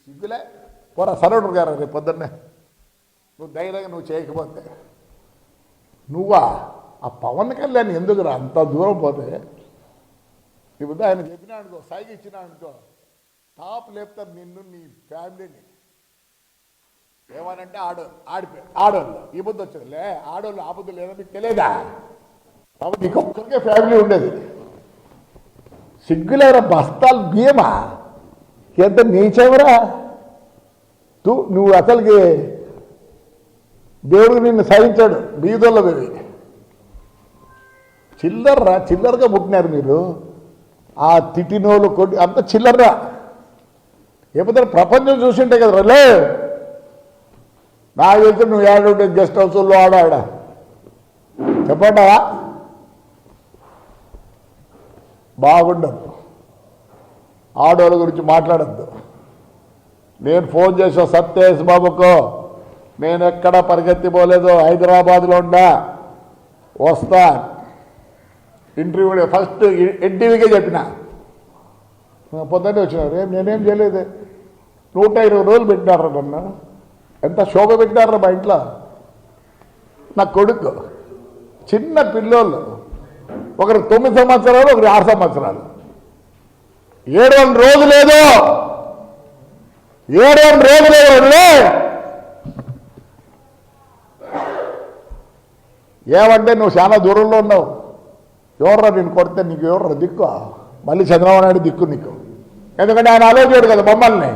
సిగ్గులే పోరా సరౌండర్ గారు రేపు పొద్దున్నే నువ్వు ధైర్యంగా నువ్వు చేయకపోతే నువ్వా ఆ పవన్ కళ్యాణ్ ఎందుకురా అంత దూరం పోతే ఇప్పుడు ఆయన చెప్పినా అనుకో సైకి ఇచ్చినా అనుకో టాప్ లేపుతారు నిన్ను నీ ఫ్యామిలీని ఏమనంటే ఆడోళ్ళు ఈ బుద్ధి వచ్చేదిలే ఆడోళ్ళు ఆ బుద్ధి లేదో మీకు తెలియదా కాబట్టి నీకు ఒక్కరికే ఫ్యామిలీ ఉండేది సిగ్గులేరా బస్తాలు బియ్యమా ఎంత నీచెవరా నువ్వు అసలుకి దేవుడు నిన్ను సహించాడు బీదోళ్ళ బేవి చిల్లరగా పుట్టినారు మీరు ఆ తిట్టినోళ్ళు కొట్టి అంత చిల్లర్రా ఎప్పుడైనా ప్రపంచం చూసింటే కదా రే నాకు తెలిసి నువ్వు ఏడుంటే గెస్ట్ హౌస్లో ఆడ చెప్పండా బాగుండదు ఆడవాళ్ళ గురించి మాట్లాడద్దు నేను ఫోన్ చేసా సత్యేష్ బాబుకు నేను ఎక్కడ పరిగెత్తిపోలేదు హైదరాబాద్లో ఉండా వస్తా ఇంటర్వ్యూ ఫస్ట్ ఎన్టీవీకే చెప్పిన పొద్దున్నే వచ్చినారు నేనేం చేయలేదు 120 రోజులు పెట్టినారు నన్ను ఎంత శోభ పెట్టినారు మా ఇంట్లో నా కొడుకు చిన్న పిల్లోళ్ళు ఒకరు 9 సంవత్సరాలు ఒకరు 6 సంవత్సరాలు 700 రోజు లేదు 700 రోజు లేదు ఏమంటే నువ్వు చాలా దూరంలో ఉన్నావు ఎవర్రా నేను కొడితే నీకు ఎవర్రా దిక్కు మళ్ళీ చంద్రబాబు నాయుడు దిక్కు నీకు ఎందుకంటే ఆయన ఆలోచించాడు కదా మమ్మల్ని